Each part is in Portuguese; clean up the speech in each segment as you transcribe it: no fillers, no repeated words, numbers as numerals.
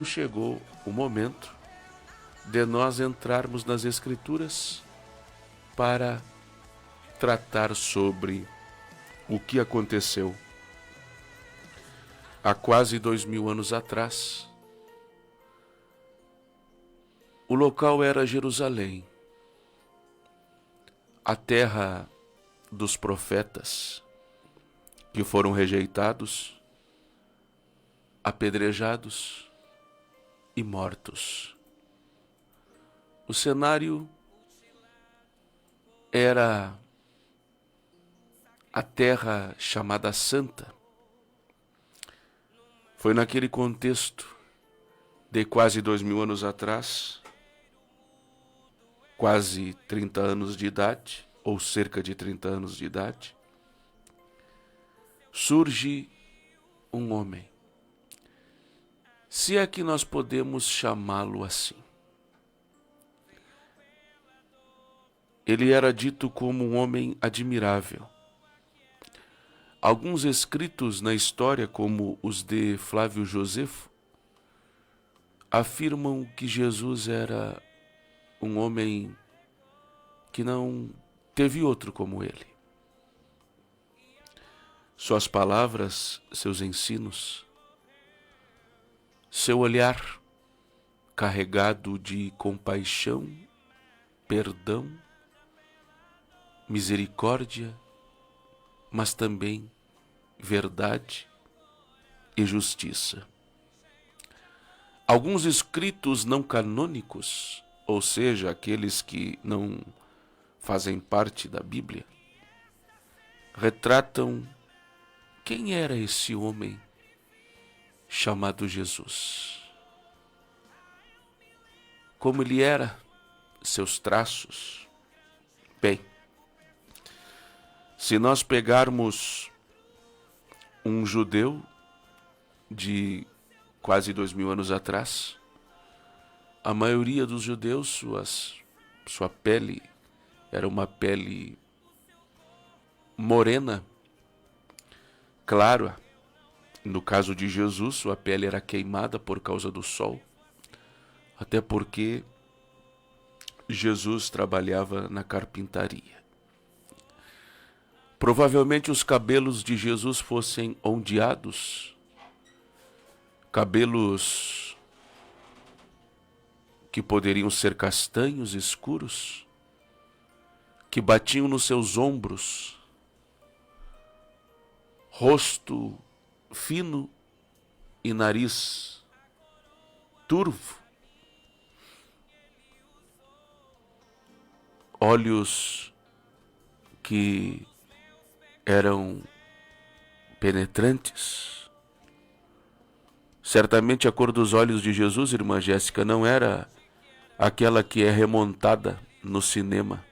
Chegou o momento de nós entrarmos nas Escrituras para tratar sobre o que aconteceu há quase 2000 anos atrás. O local era Jerusalém, a terra dos profetas que foram rejeitados, apedrejados e mortos. O cenário era a terra chamada Santa. Foi naquele contexto de quase 2000 anos atrás, quase 30 anos de idade, ou cerca de 30 anos de idade, surge um homem. Se é que nós podemos chamá-lo assim. Ele era dito como um homem admirável. Alguns escritos na história, como os de Flávio Josefo, afirmam que Jesus era um homem que não teve outro como ele. Suas palavras, seus ensinos, seu olhar carregado de compaixão, perdão, misericórdia, mas também verdade e justiça. Alguns escritos não canônicos, ou seja, aqueles que não fazem parte da Bíblia, retratam quem era esse homem chamado Jesus. Como ele era, seus traços. Bem, se nós pegarmos um judeu de quase 2000 anos atrás, a maioria dos judeus, sua pele era uma pele morena, clara. No caso de Jesus, sua pele era queimada por causa do sol, até porque Jesus trabalhava na carpintaria. Provavelmente os cabelos de Jesus fossem ondeados, cabelos que poderiam ser castanhos escuros, que batiam nos seus ombros, rosto fino e nariz turvo, olhos que eram penetrantes. Certamente a cor dos olhos de Jesus, irmã Jéssica, não era aquela que é remontada no cinema.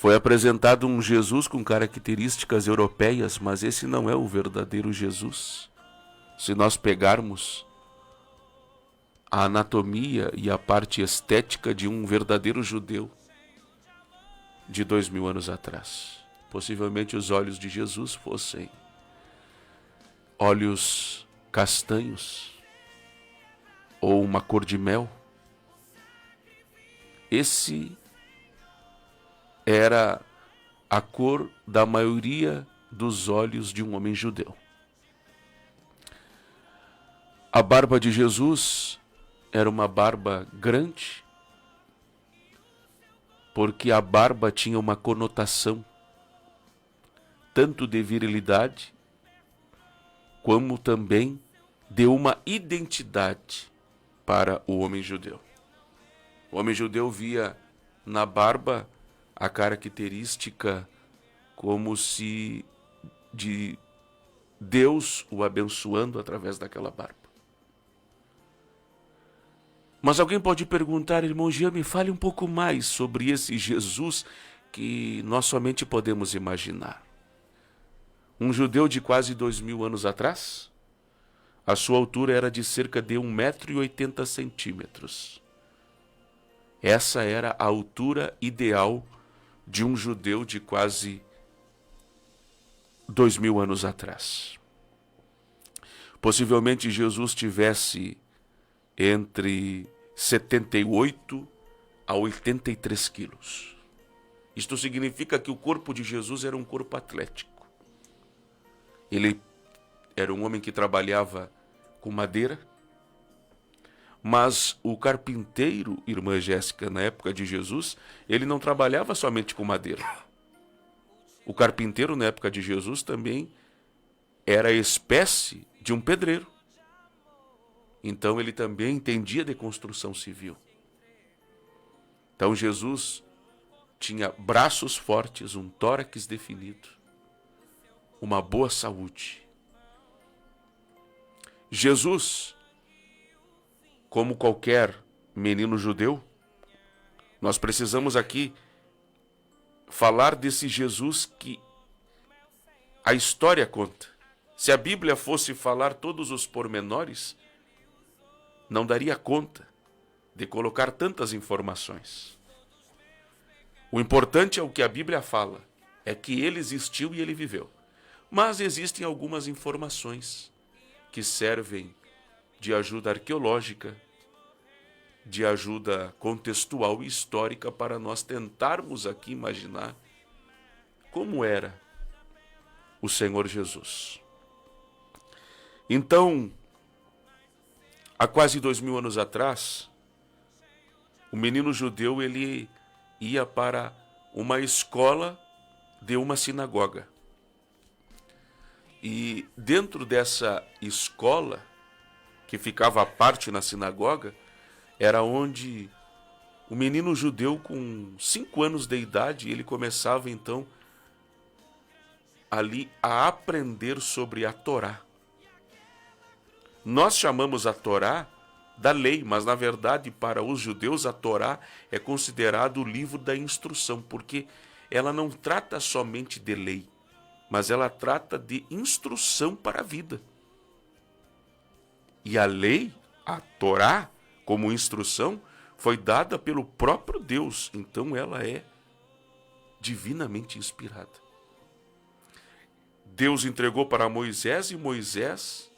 Foi apresentado um Jesus com características europeias, mas esse não é o verdadeiro Jesus. Se nós pegarmos a anatomia e a parte estética de um verdadeiro judeu de 2000 anos atrás, possivelmente os olhos de Jesus fossem olhos castanhos ou uma cor de mel. Esse era a cor da maioria dos olhos de um homem judeu. A barba de Jesus era uma barba grande, porque a barba tinha uma conotação tanto de virilidade, como também de uma identidade para o homem judeu. O homem judeu via na barba a característica como se de Deus o abençoando através daquela barba. Mas alguém pode perguntar, irmão Jean, me fale um pouco mais sobre esse Jesus que nós somente podemos imaginar. Um judeu de quase 2000 anos atrás, a sua altura era de cerca de 1,80 m. Essa era a altura ideal de um judeu de quase 2000 anos atrás. Possivelmente Jesus tivesse entre 78 a 83 quilos. Isto significa que o corpo de Jesus era um corpo atlético. Ele era um homem que trabalhava com madeira, mas o carpinteiro, irmã Jéssica, na época de Jesus, ele não trabalhava somente com madeira. O carpinteiro, na época de Jesus, também era espécie de um pedreiro. Então ele também entendia de construção civil. Então Jesus tinha braços fortes, um tórax definido, uma boa saúde. Jesus, como qualquer menino judeu, nós precisamos aqui falar desse Jesus que a história conta. Se a Bíblia fosse falar todos os pormenores, não daria conta de colocar tantas informações. O importante é o que a Bíblia fala, é que ele existiu e ele viveu. Mas existem algumas informações que servem de ajuda arqueológica, de ajuda contextual e histórica para nós tentarmos aqui imaginar como era o Senhor Jesus. Então, há quase 2000 anos atrás, o menino judeu ele ia para uma escola de uma sinagoga. E dentro dessa escola, que ficava à parte na sinagoga, era onde o menino judeu com 5 anos de idade, ele começava então ali a aprender sobre a Torá. Nós chamamos a Torá da lei, mas na verdade para os judeus a Torá é considerado o livro da instrução, porque ela não trata somente de lei, mas ela trata de instrução para a vida. E a lei, a Torá, como instrução, foi dada pelo próprio Deus, então ela é divinamente inspirada. Deus entregou para Moisés e Moisés,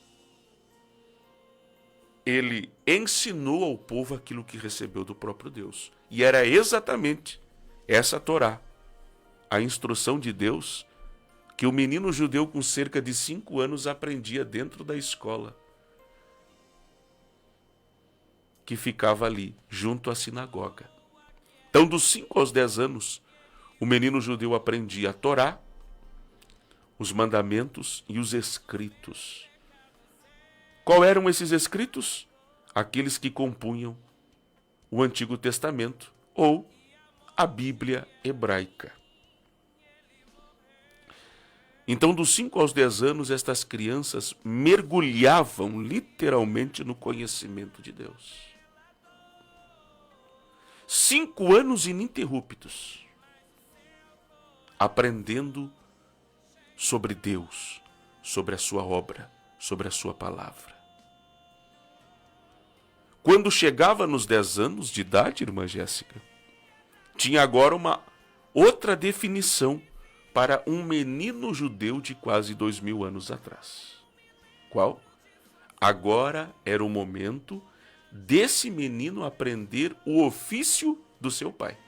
ele ensinou ao povo aquilo que recebeu do próprio Deus. E era exatamente essa Torá, a instrução de Deus, que o menino judeu com cerca de 5 anos aprendia dentro da escola, que ficava ali, junto à sinagoga. Então, dos 5 aos 10 anos, o menino judeu aprendia a Torá, os mandamentos e os escritos. Qual eram esses escritos? Aqueles que compunham o Antigo Testamento ou a Bíblia hebraica. Então, dos 5 aos 10 anos, estas crianças mergulhavam literalmente no conhecimento de Deus. 5 anos ininterruptos, aprendendo sobre Deus, sobre a sua obra, sobre a sua palavra. Quando chegava nos 10 anos de idade, irmã Jéssica, tinha agora uma outra definição para um menino judeu de quase 2000 anos atrás. Qual? Agora era o momento desse menino aprender o ofício do seu pai.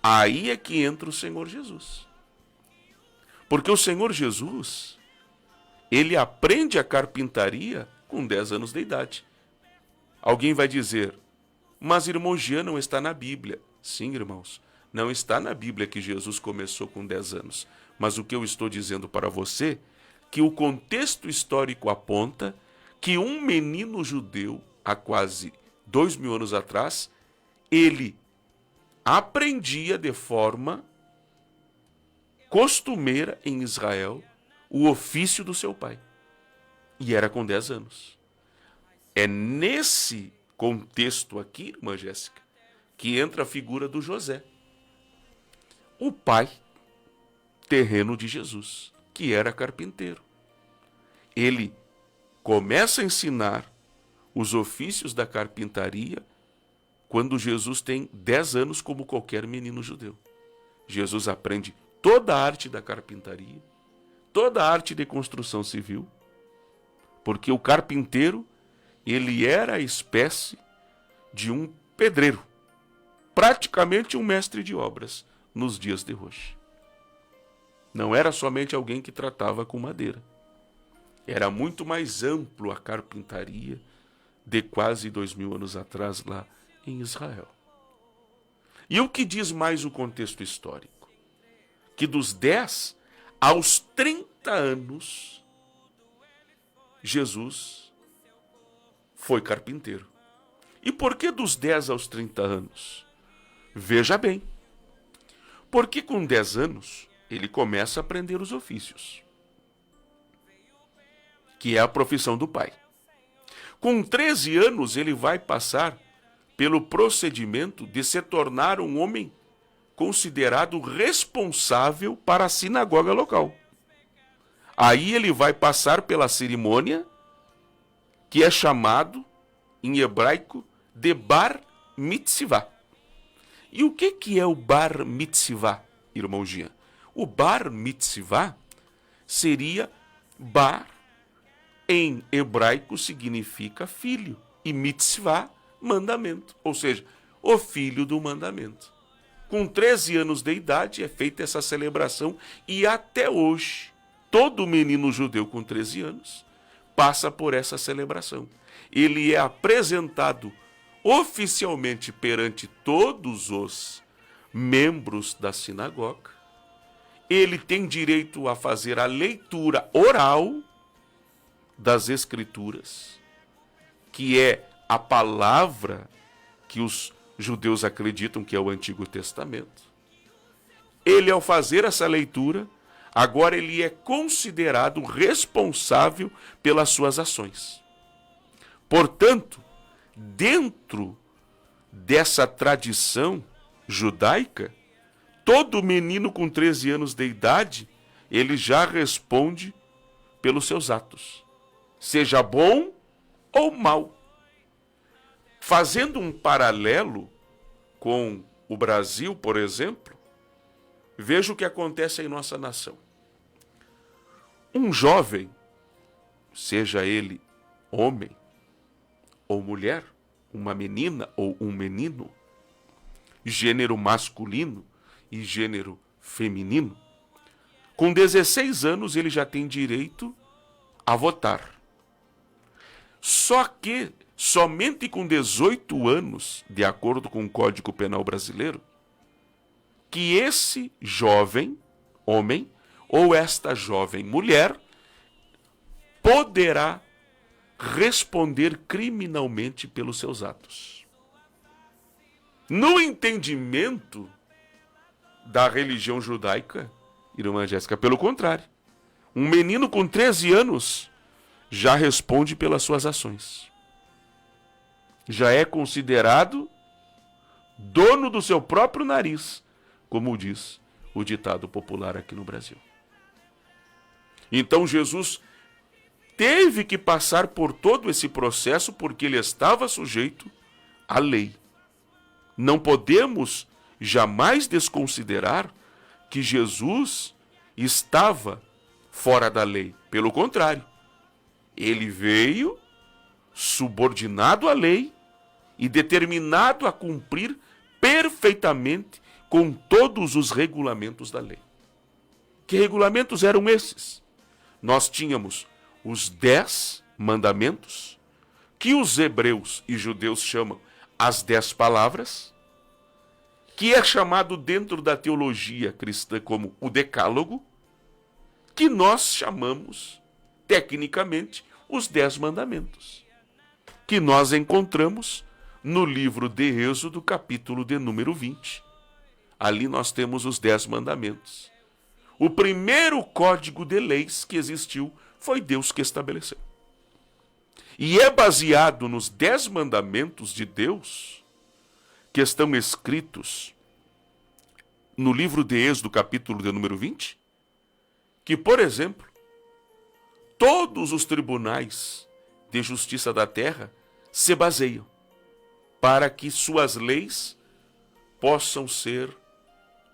Aí é que entra o Senhor Jesus. Porque o Senhor Jesus, ele aprende a carpintaria com 10 anos de idade. Alguém vai dizer, mas irmão Jean, não está na Bíblia. Sim, irmãos, não está na Bíblia que Jesus começou com 10 anos. Mas o que eu estou dizendo para você, que o contexto histórico aponta que um menino judeu, há quase 2000 anos atrás, ele aprendia de forma costumeira em Israel o ofício do seu pai. E era com 10 anos. É nesse contexto aqui, irmã Jéssica, que entra a figura do José, o pai terreno de Jesus, que era carpinteiro. Ele começa a ensinar os ofícios da carpintaria quando Jesus tem 10 anos, como qualquer menino judeu. Jesus aprende toda a arte da carpintaria, toda a arte de construção civil, porque o carpinteiro, ele era a espécie de um pedreiro, praticamente um mestre de obras nos dias de hoje. Não era somente alguém que tratava com madeira. Era muito mais amplo a carpintaria de quase 2000 anos atrás lá em Israel. E o que diz mais o contexto histórico? Que dos 10 aos 30 anos, Jesus foi carpinteiro. E por que dos 10 aos 30 anos? Veja bem, porque com 10 anos ele começa a aprender os ofícios, que é a profissão do pai. Com 13 anos ele vai passar pelo procedimento de se tornar um homem considerado responsável para a sinagoga local. Aí ele vai passar pela cerimônia que é chamado, em hebraico, de Bar Mitzvah. E o que é o Bar Mitzvah, irmão Jean? O Bar Mitzvah seria Bar, em hebraico significa filho, e Mitzvah, mandamento, ou seja, o filho do mandamento. Com 13 anos de idade é feita essa celebração e até hoje todo menino judeu com 13 anos passa por essa celebração. Ele é apresentado oficialmente perante todos os membros da sinagoga. Ele tem direito a fazer a leitura oral das Escrituras, que é a palavra que os judeus acreditam que é o Antigo Testamento. Ele, ao fazer essa leitura, agora ele é considerado responsável pelas suas ações. Portanto, dentro dessa tradição judaica, todo menino com 13 anos de idade, ele já responde pelos seus atos, seja bom ou mal. Fazendo um paralelo com o Brasil, por exemplo, veja o que acontece em nossa nação. Um jovem, seja ele homem ou mulher, uma menina ou um menino, gênero masculino e gênero feminino, com 16 anos ele já tem direito a votar. Só que somente com 18 anos, de acordo com o Código Penal brasileiro, que esse jovem homem ou esta jovem mulher poderá responder criminalmente pelos seus atos. No entendimento da religião judaica, irmã Jéssica, pelo contrário, um menino com 13 anos já responde pelas suas ações. Já é considerado dono do seu próprio nariz, como diz o ditado popular aqui no Brasil. Então Jesus teve que passar por todo esse processo porque ele estava sujeito à lei. Não podemos jamais desconsiderar que Jesus estava fora da lei. Pelo contrário, ele veio subordinado à lei e determinado a cumprir perfeitamente com todos os regulamentos da lei. Que regulamentos eram esses? Nós tínhamos os 10 mandamentos, que os hebreus e judeus chamam as 10 palavras, que é chamado dentro da teologia cristã como o Decálogo, que nós chamamos, tecnicamente, os 10 mandamentos, que nós encontramos no livro de Êxodo, capítulo de número 20. Ali nós temos os 10 mandamentos. O primeiro código de leis que existiu foi Deus que estabeleceu. E é baseado nos 10 mandamentos de Deus que estão escritos no livro de Êxodo, capítulo de número 20, que, por exemplo, todos os tribunais de justiça da terra se baseiam para que suas leis possam ser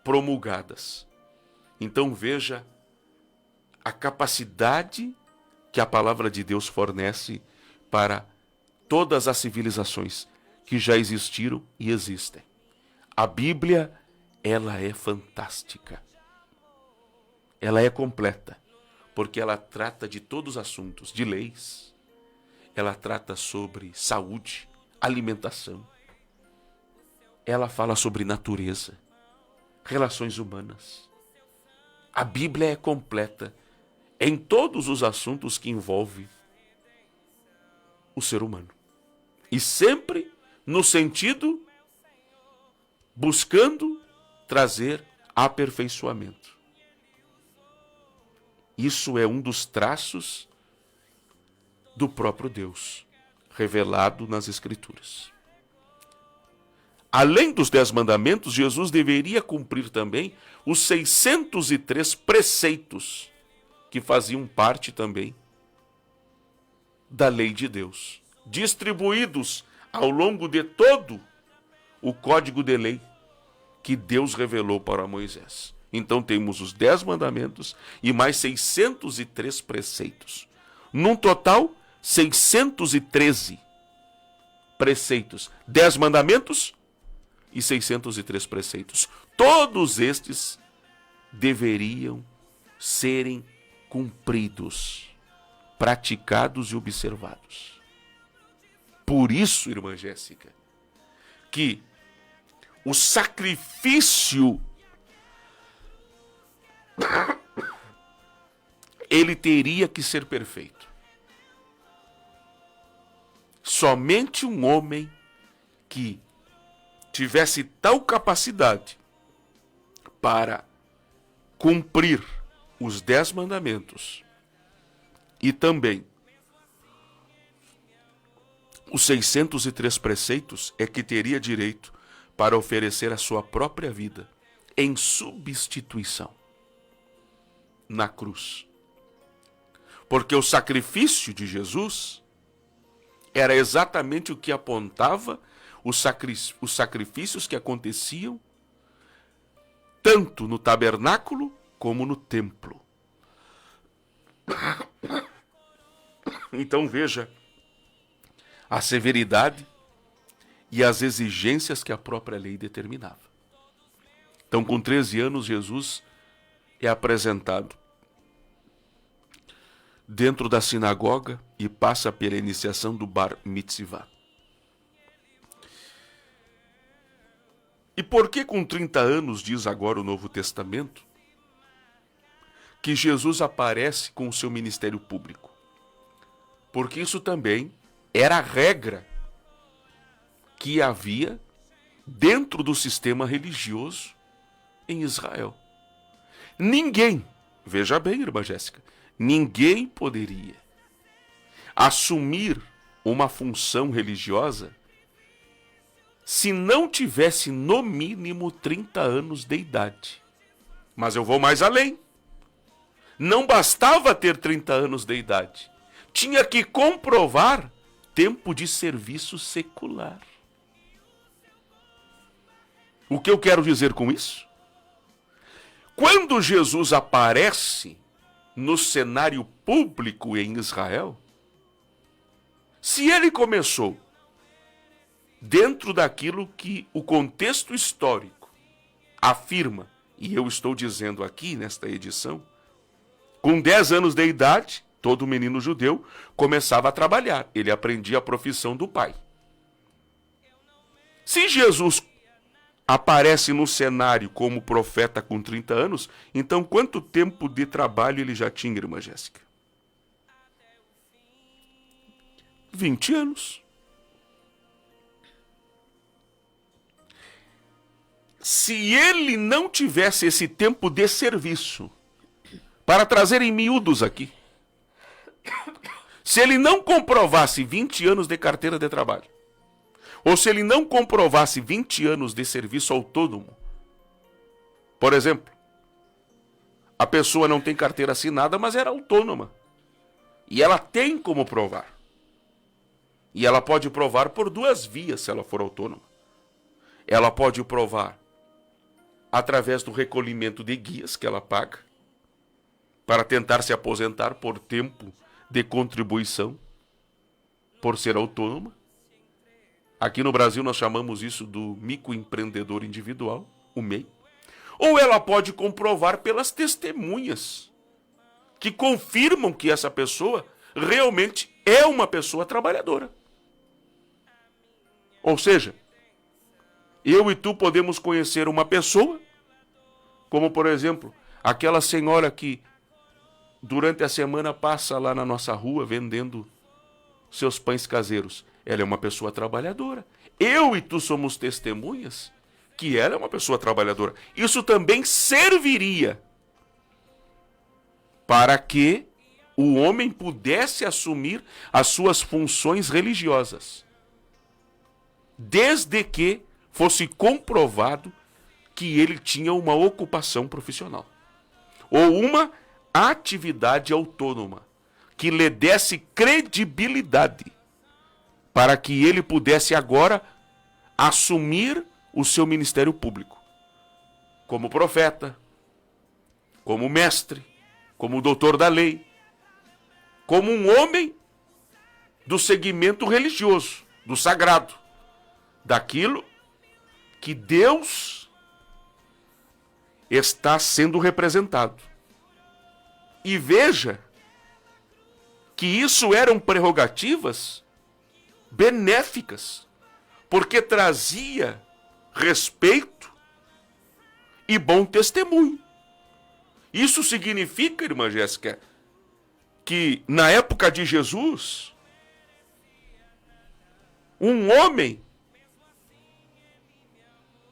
promulgadas. Então veja a capacidade que a palavra de Deus fornece para todas as civilizações que já existiram e existem. A Bíblia, ela é fantástica. Ela é completa, porque ela trata de todos os assuntos, de leis. Ela trata sobre saúde, alimentação. Ela fala sobre natureza, relações humanas. A Bíblia é completa em todos os assuntos que envolvem o ser humano. E sempre no sentido buscando trazer aperfeiçoamento. Isso é um dos traços do próprio Deus, revelado nas Escrituras. Além dos 10 mandamentos, Jesus deveria cumprir também os 603 preceitos que faziam parte também da lei de Deus, distribuídos ao longo de todo o código de lei que Deus revelou para Moisés. Então temos os 10 mandamentos e mais 603 preceitos. Num total, 613 preceitos. 10 mandamentos e 603 preceitos. Todos estes deveriam serem cumpridos, praticados e observados. Por isso, irmã Jéssica, que o sacrifício ele teria que ser perfeito. Somente um homem que tivesse tal capacidade para cumprir os 10 mandamentos e também os 603 preceitos é que teria direito para oferecer a sua própria vida em substituição na cruz. Porque o sacrifício de Jesus era exatamente o que apontava os sacrifícios que aconteciam tanto no tabernáculo como no templo. Então veja a severidade e as exigências que a própria lei determinava. Então, com 13 anos, Jesus é apresentado dentro da sinagoga e passa pela iniciação do Bar Mitzvah. E por que com 30 anos, diz agora o Novo Testamento, que Jesus aparece com o seu ministério público? Porque isso também era a regra que havia dentro do sistema religioso em Israel. Ninguém, veja bem, irmã Jéssica, ninguém poderia assumir uma função religiosa se não tivesse no mínimo 30 anos de idade. Mas eu vou mais além. Não bastava ter 30 anos de idade. Tinha que comprovar tempo de serviço secular. O que eu quero dizer com isso? Quando Jesus aparece no cenário público em Israel, se ele começou dentro daquilo que o contexto histórico afirma, e eu estou dizendo aqui nesta edição, com 10 anos de idade, todo menino judeu começava a trabalhar, ele aprendia a profissão do pai. Se Jesus aparece no cenário como profeta com 30 anos, então quanto tempo de trabalho ele já tinha, irmã Jéssica? 20 anos. Se ele não tivesse esse tempo de serviço, para trazer em miúdos aqui, se ele não comprovasse 20 anos de carteira de trabalho, ou se ele não comprovasse 20 anos de serviço autônomo, por exemplo, a pessoa não tem carteira assinada, mas era autônoma, e ela tem como provar. E ela pode provar por 2 vias se ela for autônoma. Ela pode provar através do recolhimento de guias que ela paga para tentar se aposentar por tempo de contribuição por ser autônoma. Aqui no Brasil nós chamamos isso do microempreendedor individual, o MEI. Ou ela pode comprovar pelas testemunhas que confirmam que essa pessoa realmente é uma pessoa trabalhadora. Ou seja, eu e tu podemos conhecer uma pessoa, como por exemplo, aquela senhora que durante a semana passa lá na nossa rua vendendo seus pães caseiros. Ela é uma pessoa trabalhadora. Eu e tu somos testemunhas que ela é uma pessoa trabalhadora. Isso também serviria para que o homem pudesse assumir as suas funções religiosas, desde que fosse comprovado que ele tinha uma ocupação profissional ou uma atividade autônoma que lhe desse credibilidade para que ele pudesse agora assumir o seu ministério público como profeta, como mestre, como doutor da lei, como um homem do segmento religioso, do sagrado, daquilo que Deus está sendo representado. E veja que isso eram prerrogativas benéficas, porque trazia respeito e bom testemunho. Isso significa, irmã Jéssica, que na época de Jesus, um homem,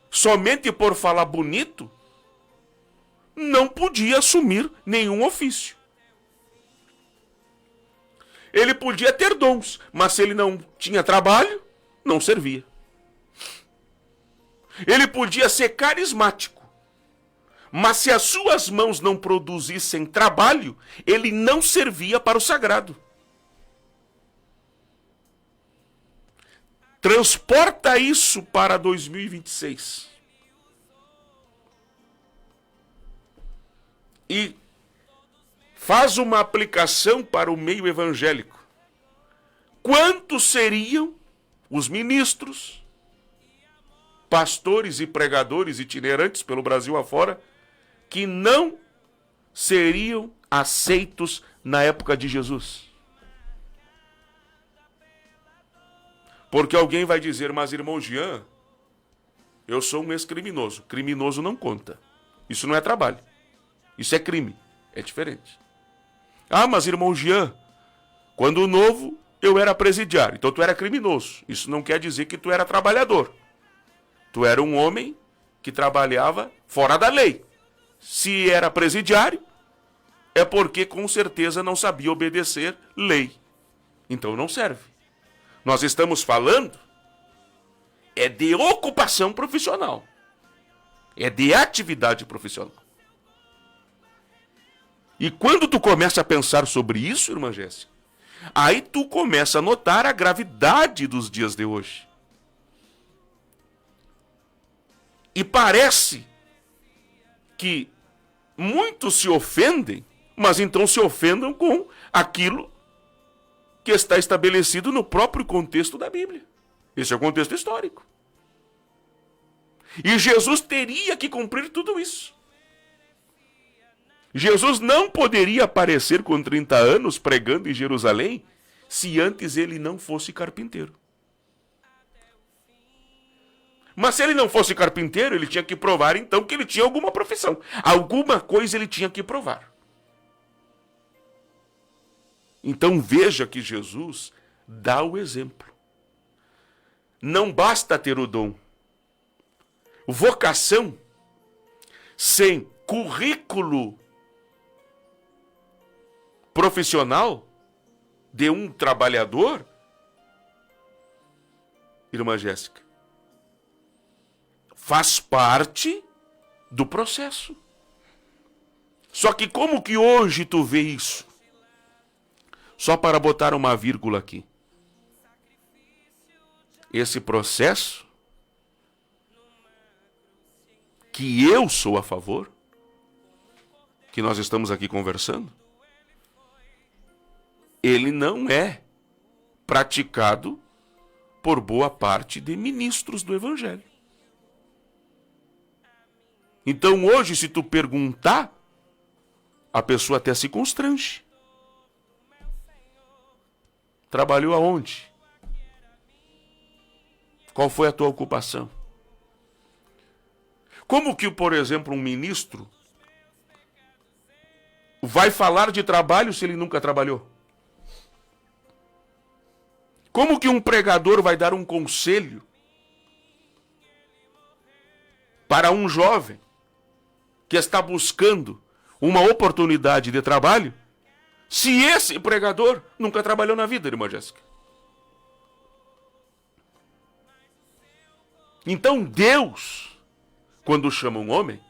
somente por falar bonito, não podia assumir nenhum ofício. Ele podia ter dons, mas se ele não tinha trabalho, não servia. Ele podia ser carismático, mas se as suas mãos não produzissem trabalho, ele não servia para o sagrado. Transporta isso para 2026. E faz uma aplicação para o meio evangélico. Quantos seriam os ministros, pastores e pregadores itinerantes pelo Brasil afora que não seriam aceitos na época de Jesus? Porque alguém vai dizer, mas irmão Jean, eu sou um ex-criminoso. Criminoso não conta. Isso não é trabalho. Isso é crime. É diferente. Ah, mas irmão Jean, quando novo eu era presidiário, então tu era criminoso. Isso não quer dizer que tu era trabalhador. Tu era um homem que trabalhava fora da lei. Se era presidiário, é porque com certeza não sabia obedecer lei. Então não serve. Nós estamos falando é de ocupação profissional. É de atividade profissional. E quando tu começa a pensar sobre isso, irmã Jéssica, aí tu começa a notar a gravidade dos dias de hoje. E parece que muitos se ofendem, mas então se ofendam com aquilo que está estabelecido no próprio contexto da Bíblia. Esse é o contexto histórico. E Jesus teria que cumprir tudo isso. Jesus não poderia aparecer com 30 anos pregando em Jerusalém se antes ele não fosse carpinteiro. Mas se ele não fosse carpinteiro, ele tinha que provar então que ele tinha alguma profissão. Alguma coisa ele tinha que provar. Então veja que Jesus dá o exemplo. Não basta ter o dom. Vocação sem currículo profissional de um trabalhador, irmã Jéssica, faz parte do processo. Só que como que hoje tu vê isso? Só para botar uma vírgula aqui. Esse processo que eu sou a favor, que nós estamos aqui conversando, ele não é praticado por boa parte de ministros do Evangelho. Então hoje, se tu perguntar, a pessoa até se constrange. Trabalhou aonde? Qual foi a tua ocupação? Como que, por exemplo, um ministro vai falar de trabalho se ele nunca trabalhou? Como que um pregador vai dar um conselho para um jovem que está buscando uma oportunidade de trabalho, se esse pregador nunca trabalhou na vida, irmã Jéssica? Então Deus, quando chama um homem,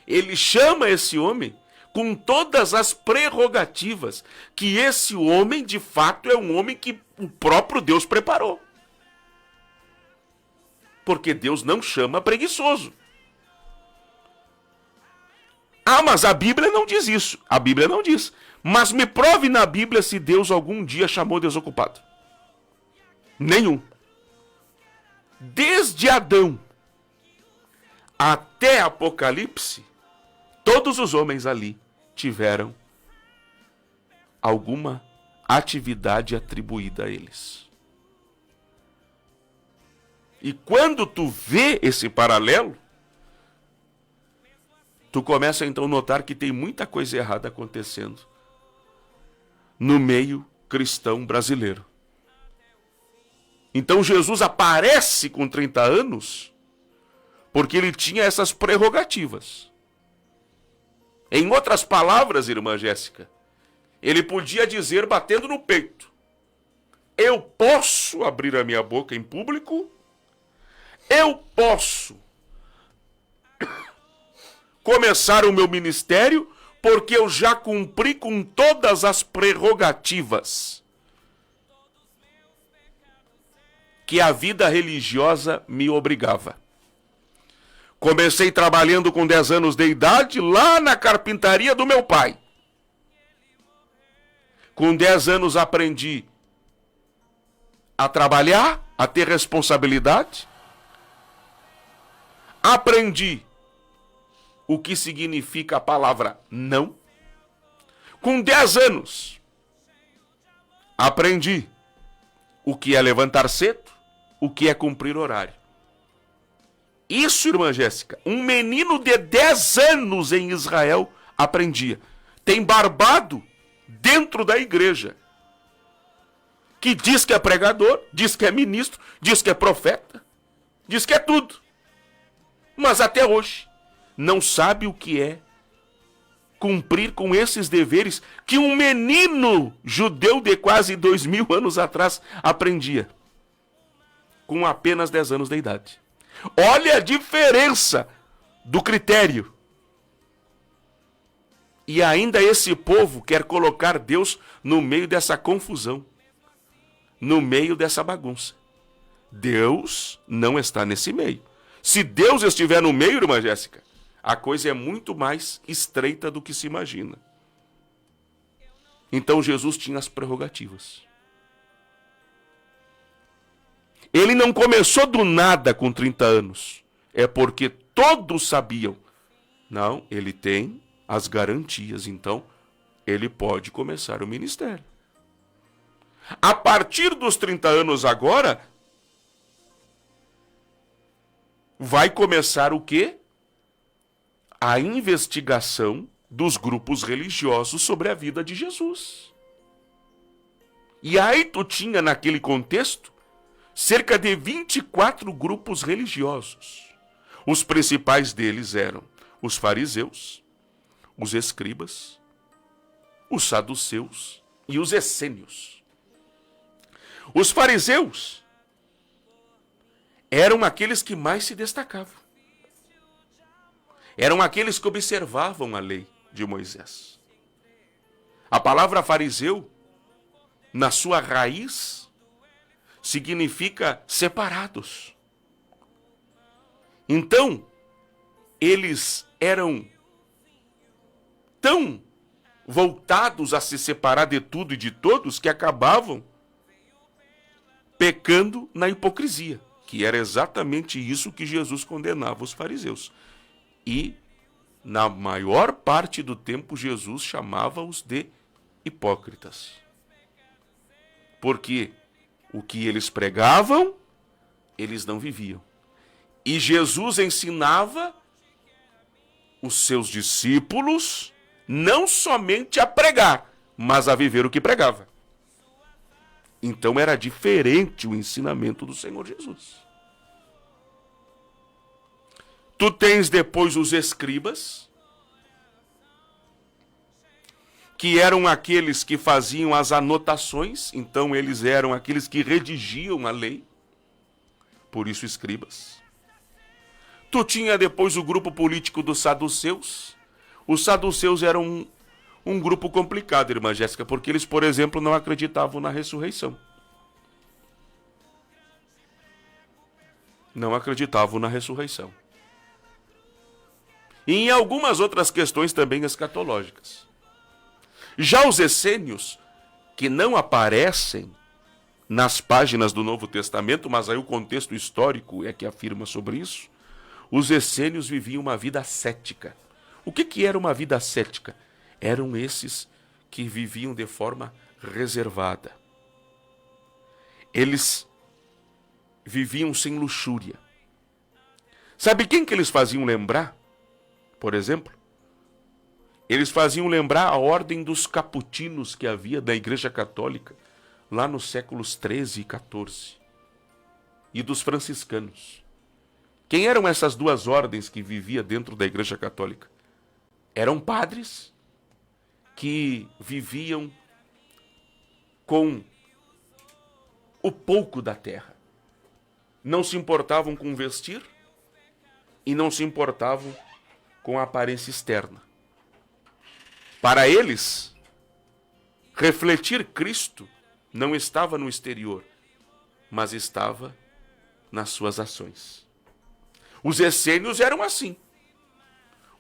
ele chama esse homem com todas as prerrogativas que esse homem, de fato, é um homem que o próprio Deus preparou. Porque Deus não chama preguiçoso. Ah, mas a Bíblia não diz isso. A Bíblia não diz. Mas me prove na Bíblia se Deus algum dia chamou desocupado. Nenhum. Desde Adão até Apocalipse, todos os homens ali tiveram alguma atividade atribuída a eles. E quando tu vê esse paralelo, tu começa então a notar que tem muita coisa errada acontecendo no meio cristão brasileiro. Então Jesus aparece com 30 anos porque ele tinha essas prerrogativas. Em outras palavras, irmã Jéssica, ele podia dizer, batendo no peito: eu posso abrir a minha boca em público, eu posso começar o meu ministério, porque eu já cumpri com todas as prerrogativas que a vida religiosa me obrigava. Comecei trabalhando com 10 anos de idade lá na carpintaria do meu pai. Com 10 anos aprendi a trabalhar, a ter responsabilidade. Aprendi o que significa a palavra não. Com 10 anos, aprendi o que é levantar cedo, o que é cumprir horário. Isso, irmã Jéssica, um menino de 10 anos em Israel aprendia. Tem barbado dentro da igreja que diz que é pregador, diz que é ministro, diz que é profeta, diz que é tudo. Mas até hoje não sabe o que é cumprir com esses deveres que um menino judeu de quase 2000 anos atrás aprendia com apenas 10 anos de idade. Olha a diferença do critério. E ainda esse povo quer colocar Deus no meio dessa confusão, no meio dessa bagunça. Deus não está nesse meio. Se Deus estiver no meio, irmã Jéssica, a coisa é muito mais estreita do que se imagina. Então Jesus tinha as prerrogativas. Ele não começou do nada com 30 anos. É porque todos sabiam. Não, ele tem as garantias, então ele pode começar o ministério. A partir dos 30 anos agora, vai começar o quê? A investigação dos grupos religiosos sobre a vida de Jesus. E aí tu tinha naquele contexto cerca de 24 grupos religiosos. Os principais deles eram os fariseus, os escribas, os saduceus e os essênios. Os fariseus eram aqueles que mais se destacavam. Eram aqueles que observavam a lei de Moisés. A palavra fariseu, na sua raiz, significa separados. Então, eles eram tão voltados a se separar de tudo e de todos, que acabavam pecando na hipocrisia, que era exatamente isso que Jesus condenava os fariseus. E, na maior parte do tempo, Jesus chamava-os de hipócritas. Porque o que eles pregavam, eles não viviam. E Jesus ensinava os seus discípulos não somente a pregar, mas a viver o que pregava. Então era diferente o ensinamento do Senhor Jesus. Tu tens depois os escribas, que eram aqueles que faziam as anotações, então eles eram aqueles que redigiam a lei, por isso escribas. Tu tinha depois o grupo político dos saduceus. Os saduceus eram um grupo complicado, irmã Jéssica, porque eles, por exemplo, não acreditavam na ressurreição. Não acreditavam na ressurreição. E em algumas outras questões também escatológicas. Já os essênios, que não aparecem nas páginas do Novo Testamento, mas aí o contexto histórico é que afirma sobre isso, os essênios viviam uma vida ascética. O que era uma vida ascética? Eram esses que viviam de forma reservada. Eles viviam sem luxúria. Sabe quem que eles faziam lembrar? Por exemplo, eles faziam lembrar a ordem dos caputinos que havia da Igreja Católica lá nos séculos 13 e 14 e dos franciscanos. Quem eram essas duas ordens que viviam dentro da Igreja Católica? Eram padres que viviam com o pouco da terra. Não se importavam com vestir e não se importavam com a aparência externa. Para eles, refletir Cristo não estava no exterior, mas estava nas suas ações. Os essênios eram assim.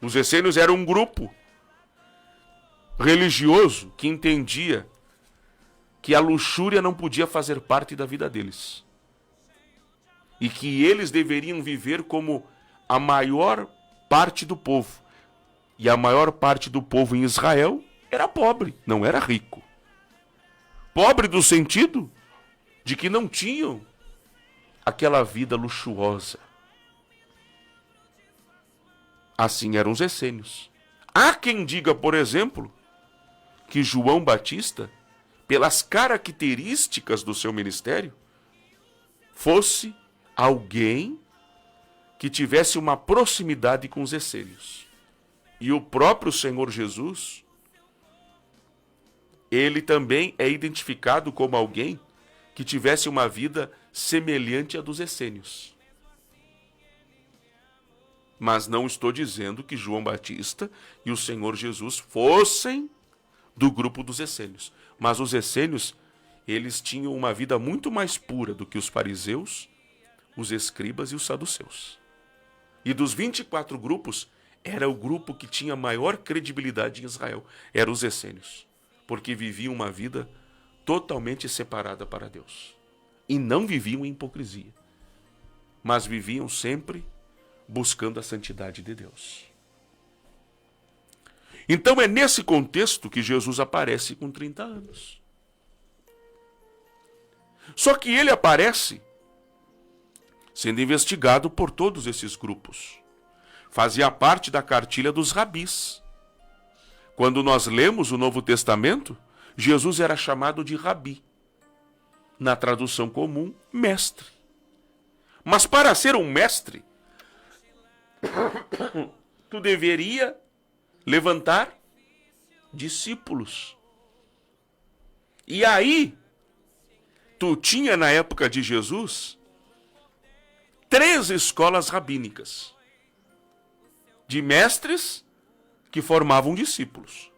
Os essênios eram um grupo religioso que entendia que a luxúria não podia fazer parte da vida deles. E que eles deveriam viver como a maior parte do povo. E a maior parte do povo em Israel era pobre, não era rico. Pobre no sentido de que não tinham aquela vida luxuosa. Assim eram os essênios. Há quem diga, por exemplo, que João Batista, pelas características do seu ministério, fosse alguém que tivesse uma proximidade com os essênios. E o próprio Senhor Jesus, ele também é identificado como alguém que tivesse uma vida semelhante à dos essênios. Mas não estou dizendo que João Batista e o Senhor Jesus fossem do grupo dos essênios. Mas os essênios, eles tinham uma vida muito mais pura do que os fariseus, os escribas e os saduceus. E dos 24 grupos, era o grupo que tinha maior credibilidade em Israel. Eram os essênios. Porque viviam uma vida totalmente separada para Deus. E não viviam em hipocrisia. Mas viviam sempre buscando a santidade de Deus. Então é nesse contexto que Jesus aparece com 30 anos. Só que ele aparece sendo investigado por todos esses grupos. Fazia parte da cartilha dos rabis. Quando nós lemos o Novo Testamento, Jesus era chamado de rabi. Na tradução comum, mestre. Mas para ser um mestre, tu deveria levantar discípulos. E aí, tu tinha na época de Jesus 3 escolas rabínicas de mestres que formavam discípulos.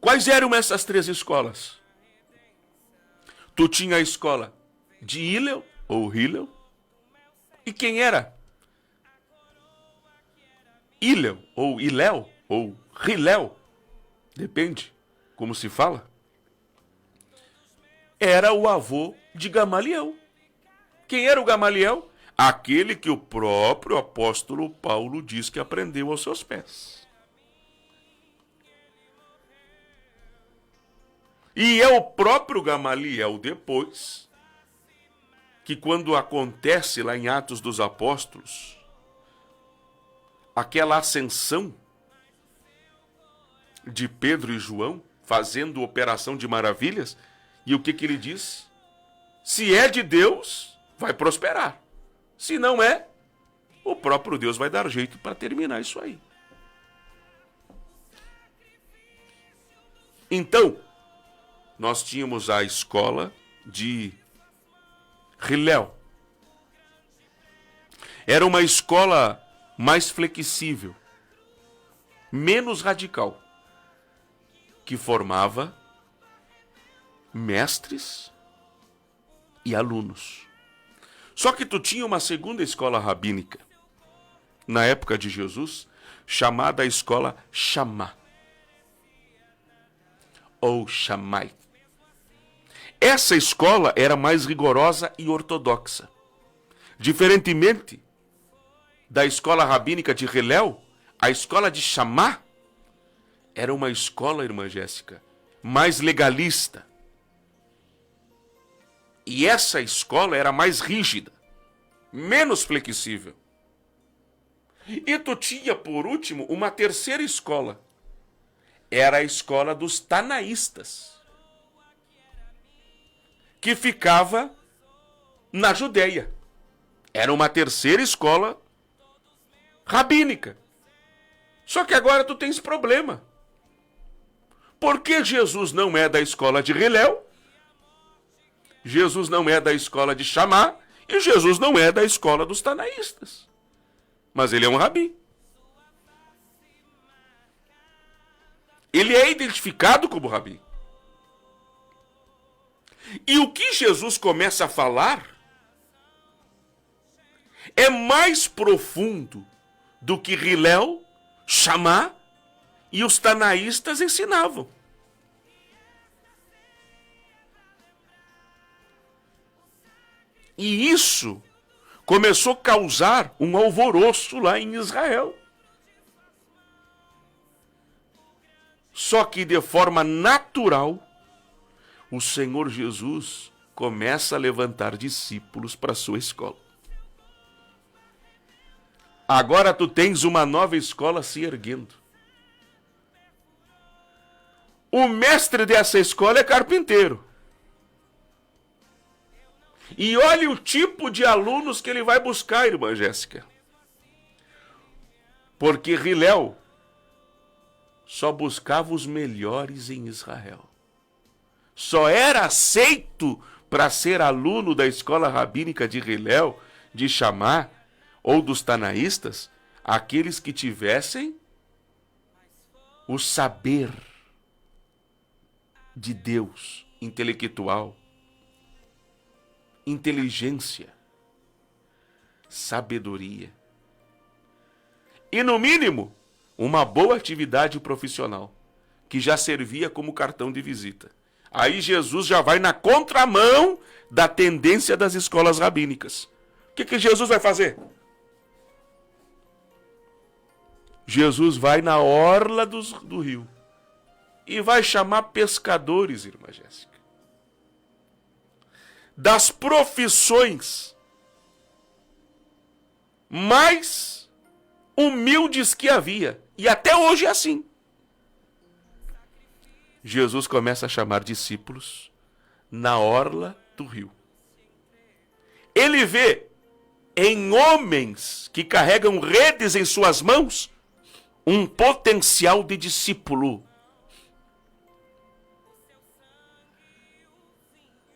Quais eram essas 3 escolas? Tu tinha a escola de Hillel, ou Hillel. E quem era? Hillel, ou Hilel, ou Hilel, depende como se fala, era o avô de Gamaliel. Quem era o Gamaliel? Aquele que o próprio apóstolo Paulo diz que aprendeu aos seus pés. E é o próprio Gamaliel depois, que quando acontece lá em Atos dos Apóstolos, aquela ascensão de Pedro e João, fazendo operação de maravilhas, e o que ele diz? Se é de Deus, vai prosperar. Se não é, o próprio Deus vai dar jeito para terminar isso aí. Então, nós tínhamos a escola de Hillel. Era uma escola mais flexível, menos radical, que formava mestres e alunos. Só que tu tinha uma segunda escola rabínica, na época de Jesus, chamada a escola Shammá, ou Shammai. Essa escola era mais rigorosa e ortodoxa. Diferentemente da escola rabínica de Hillel, a escola de Shammá era uma escola, irmã Jéssica, mais legalista. E essa escola era mais rígida, menos flexível. E tu tinha, por último, uma terceira escola. Era a escola dos tanaístas, que ficava na Judeia. Era uma terceira escola rabínica. Só que agora tu tens problema. Porque Jesus não é da escola de Hillel, Jesus não é da escola de Shammá, e Jesus não é da escola dos tanaístas. Mas ele é um rabi. Ele é identificado como rabi. E o que Jesus começa a falar é mais profundo do que Hillel, Shammá e os tanaístas ensinavam. E isso começou a causar um alvoroço lá em Israel. Só que de forma natural, o Senhor Jesus começa a levantar discípulos para a sua escola. Agora tu tens uma nova escola se erguendo. O mestre dessa escola é carpinteiro. E olha o tipo de alunos que ele vai buscar, irmã Jéssica. Porque Hillel só buscava os melhores em Israel. Só era aceito para ser aluno da escola rabínica de Hillel, de Shammá ou dos tanaístas, aqueles que tivessem o saber de Deus intelectual, inteligência, sabedoria e, no mínimo, uma boa atividade profissional, que já servia como cartão de visita. Aí Jesus já vai na contramão da tendência das escolas rabínicas. O que Jesus vai fazer? Jesus vai na orla do rio e vai chamar pescadores, irmã Jéssica, das profissões mais humildes que havia. E até hoje é assim. Jesus começa a chamar discípulos na orla do rio. Ele vê em homens que carregam redes em suas mãos um potencial de discípulo.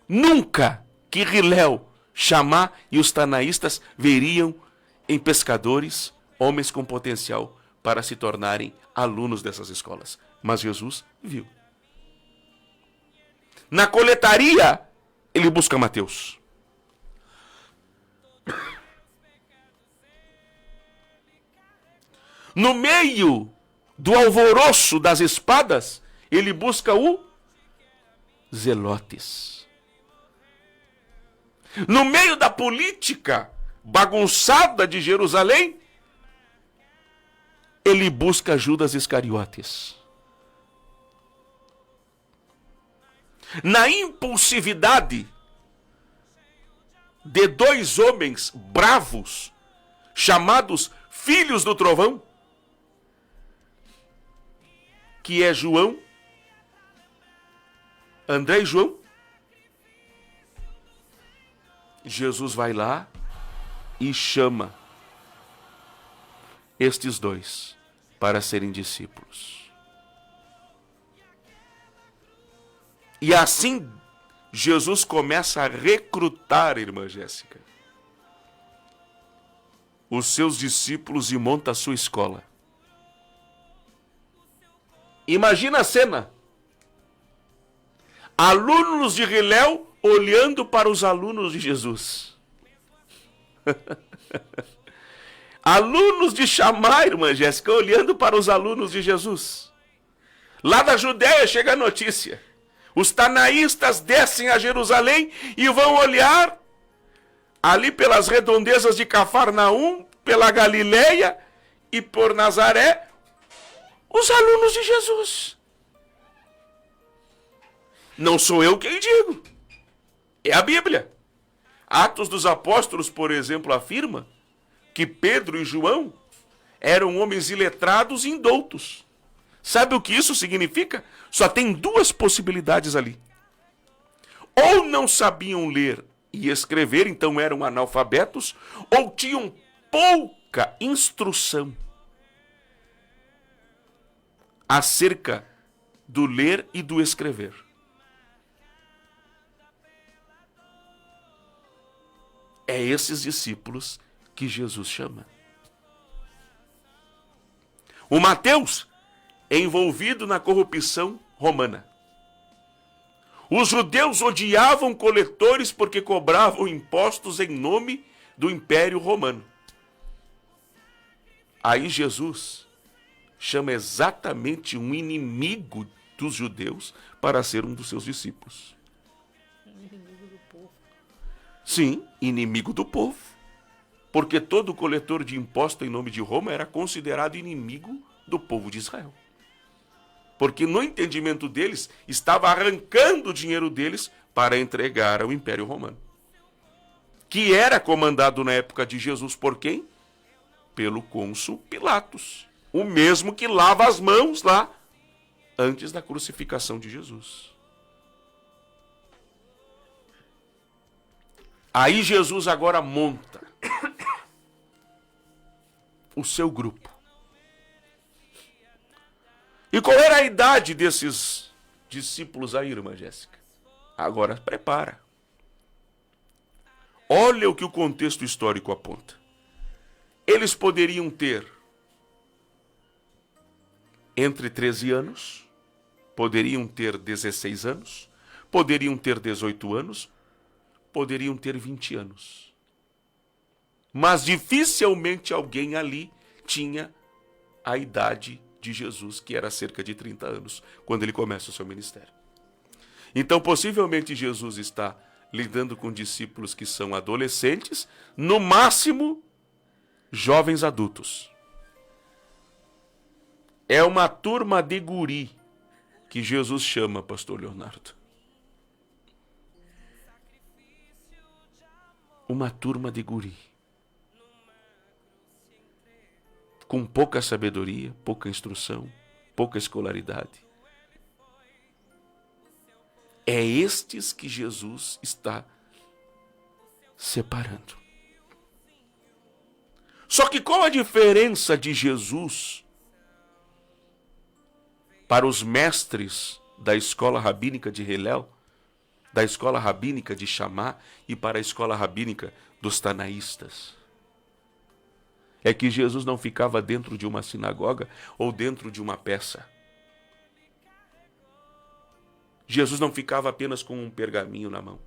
Nunca que Hillel, Shammá e os tanaístas veriam em pescadores homens com potencial para se tornarem alunos dessas escolas. Mas Jesus viu. Na coletaria, ele busca Mateus. No meio do alvoroço das espadas, ele busca o zelotes. No meio da política bagunçada de Jerusalém, ele busca Judas Iscariotes. Na impulsividade de dois homens bravos, chamados filhos do trovão, que é João, André e João, Jesus vai lá e chama estes dois para serem discípulos. E assim Jesus começa a recrutar, irmã Jéssica, os seus discípulos e monta a sua escola. Imagina a cena. Alunos de Hilel olhando para os alunos de Jesus. Alunos de Shammá, irmã Jéssica, olhando para os alunos de Jesus. Lá da Judéia chega a notícia. Os tanaístas descem a Jerusalém e vão olhar ali pelas redondezas de Cafarnaum, pela Galileia e por Nazaré, os alunos de Jesus. Não sou eu quem digo. É a Bíblia. Atos dos Apóstolos, por exemplo, afirma que Pedro e João eram homens iletrados e indoutos. Sabe o que isso significa? Só tem duas possibilidades ali. Ou não sabiam ler e escrever, então eram analfabetos, ou tinham pouca instrução acerca do ler e do escrever. É esses discípulos que Jesus chama. O Mateus é envolvido na corrupção romana. Os judeus odiavam coletores porque cobravam impostos em nome do Império Romano. Aí Jesus chama exatamente um inimigo dos judeus para ser um dos seus discípulos. Inimigo do povo. Sim, inimigo do povo. Porque todo coletor de imposto em nome de Roma era considerado inimigo do povo de Israel. Porque no entendimento deles, estava arrancando o dinheiro deles para entregar ao Império Romano. Que era comandado na época de Jesus por quem? Pelo cônsul Pilatos. O mesmo que lava as mãos lá antes da crucificação de Jesus. Aí Jesus agora monta o seu grupo. E qual era a idade desses discípulos aí, irmã Jéssica? Agora prepara. Olha o que o contexto histórico aponta. Eles poderiam ter entre 13 anos, poderiam ter 16 anos, poderiam ter 18 anos, poderiam ter 20 anos. Mas dificilmente alguém ali tinha a idade de Jesus, que era cerca de 30 anos, quando ele começa o seu ministério. Então, possivelmente, Jesus está lidando com discípulos que são adolescentes, no máximo, jovens adultos. É uma turma de guri que Jesus chama, pastor Leonardo. Uma turma de guri. Com pouca sabedoria, pouca instrução, pouca escolaridade. É estes que Jesus está separando. Só que qual a diferença de Jesus para os mestres da escola rabínica de Hillel, da escola rabínica de Shammá e para a escola rabínica dos tanaístas? É que Jesus não ficava dentro de uma sinagoga ou dentro de uma peça. Jesus não ficava apenas com um pergaminho na mão.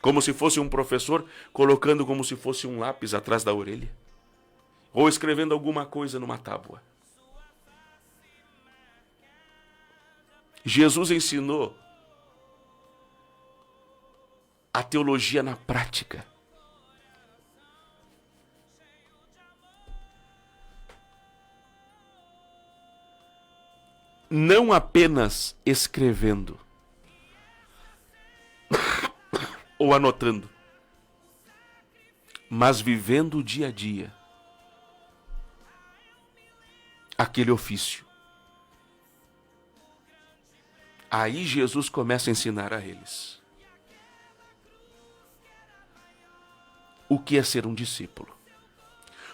Como se fosse um professor colocando como se fosse um lápis atrás da orelha. ou escrevendo alguma coisa numa tábua. Jesus ensinou a teologia na prática. Não apenas escrevendo ou anotando, mas vivendo o dia a dia aquele ofício. Aí Jesus começa a ensinar a eles o que é ser um discípulo.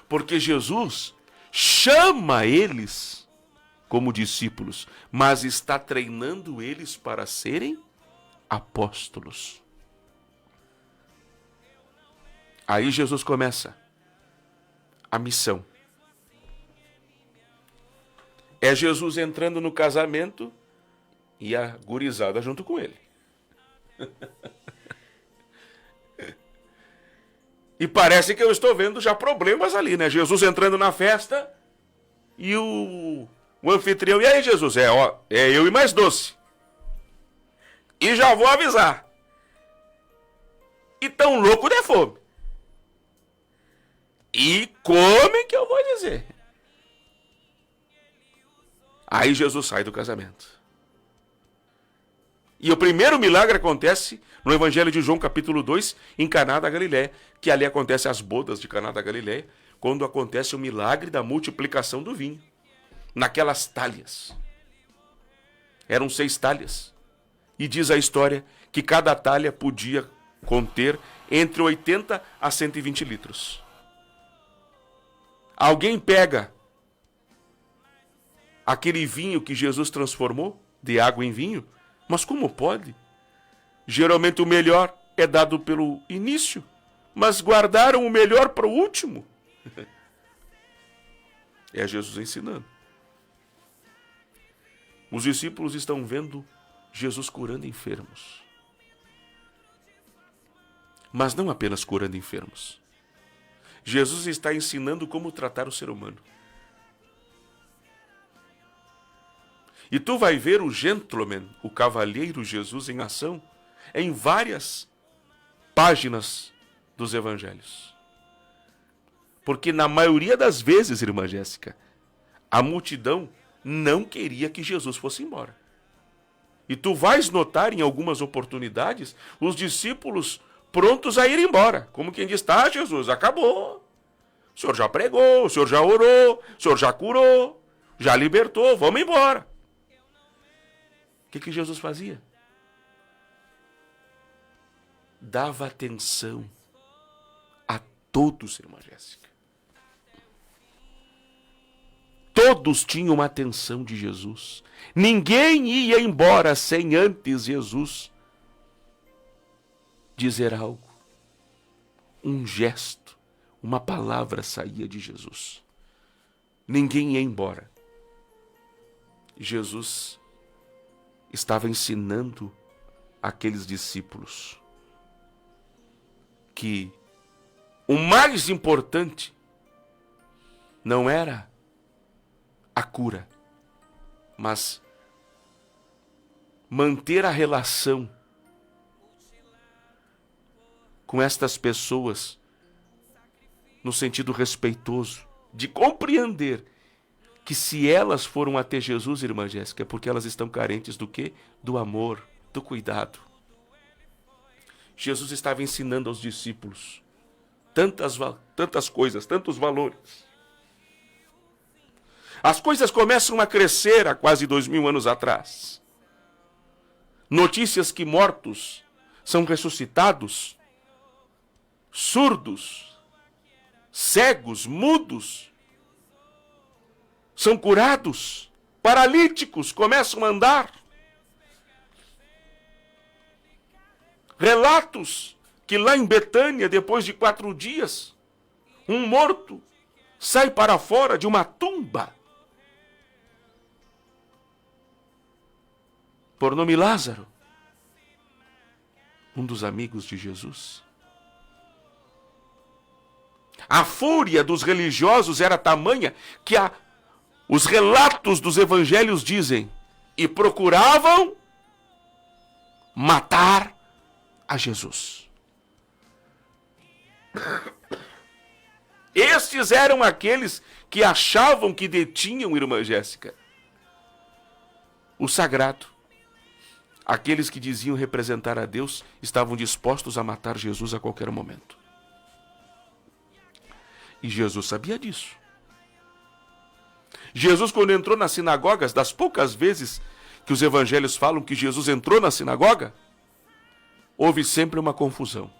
Porque Jesus chama eles como discípulos, mas está treinando eles para serem apóstolos. Aí Jesus começa a missão. É Jesus entrando no casamento e a gurizada junto com ele. E parece que eu estou vendo já problemas ali, né? Jesus entrando na festa e o anfitrião, e aí Jesus? É eu e mais doce. E já vou avisar. E tão louco de fome. E comem que eu vou dizer. Aí Jesus sai do casamento. E o primeiro milagre acontece no Evangelho de João, capítulo 2, em Caná da Galileia, que ali acontece as bodas de Caná da Galileia, quando acontece o milagre da multiplicação do vinho, naquelas talhas. Eram 6 talhas. E diz a história que cada talha podia conter entre 80 a 120 litros. Alguém pega aquele vinho que Jesus transformou de água em vinho, mas como pode? Geralmente o melhor é dado pelo início, mas guardaram o melhor para o último. É Jesus ensinando. Os discípulos estão vendo Jesus curando enfermos. Mas não apenas curando enfermos. Jesus está ensinando como tratar o ser humano. E tu vai ver o gentleman, o cavalheiro Jesus em ação, em várias páginas dos evangelhos. Porque na maioria das vezes, irmã Jéssica, a multidão não queria que Jesus fosse embora. E tu vais notar em algumas oportunidades os discípulos prontos a ir embora. Como quem diz, tá, Jesus, acabou. O Senhor já pregou, o Senhor já orou, o Senhor já curou, já libertou, vamos embora. O que Jesus fazia? Dava atenção a todos, irmã Jéssica. Todos tinham uma atenção de Jesus. Ninguém ia embora sem antes Jesus dizer algo. Um gesto, uma palavra saía de Jesus. Ninguém ia embora. Jesus estava ensinando aqueles discípulos que o mais importante não era a cura, mas manter a relação com estas pessoas no sentido respeitoso, de compreender que se elas foram até Jesus, irmã Jéssica, é porque elas estão carentes do quê? Do amor, do cuidado. Jesus estava ensinando aos discípulos tantas coisas, tantos valores. As coisas começam a crescer há quase 2000 anos atrás. Notícias que mortos são ressuscitados, surdos, cegos, mudos, são curados, paralíticos começam a andar. Relatos que lá em Betânia, depois de 4 dias, um morto sai para fora de uma tumba. Por nome Lázaro, um dos amigos de Jesus. A fúria dos religiosos era tamanha que os relatos dos evangelhos dizem, e procuravam matar a Jesus. Estes eram aqueles que achavam que detinham, irmã Jéssica, o sagrado. Aqueles que diziam representar a Deus estavam dispostos a matar Jesus a qualquer momento. E Jesus sabia disso. Jesus, quando entrou nas sinagogas, das poucas vezes que os evangelhos falam que Jesus entrou na sinagoga, houve sempre uma confusão.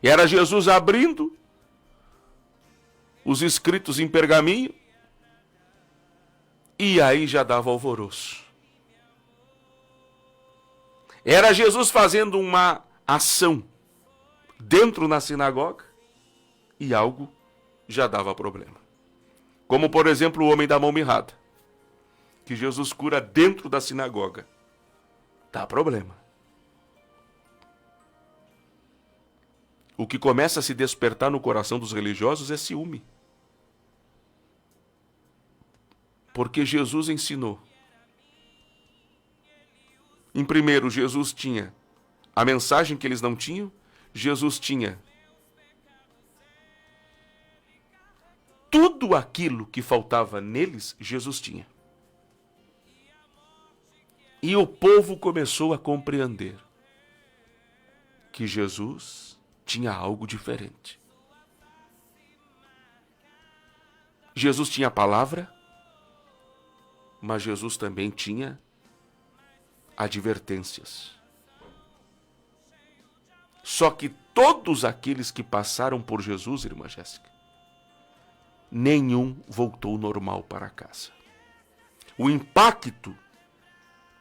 Era Jesus abrindo os escritos em pergaminho, e aí já dava alvoroço. Era Jesus fazendo uma ação dentro na sinagoga, e algo já dava problema. Como, por exemplo, o homem da mão mirrada, que Jesus cura dentro da sinagoga. Dá problema. O que começa a se despertar no coração dos religiosos é ciúme. Porque Jesus ensinou. Em primeiro, Jesus tinha a mensagem que eles não tinham. Jesus tinha tudo aquilo que faltava neles, Jesus tinha. E o povo começou a compreender que Jesus tinha algo diferente. Jesus tinha a palavra, mas Jesus também tinha advertências. Só que todos aqueles que passaram por Jesus, irmã Jéssica, nenhum voltou normal para casa. O impacto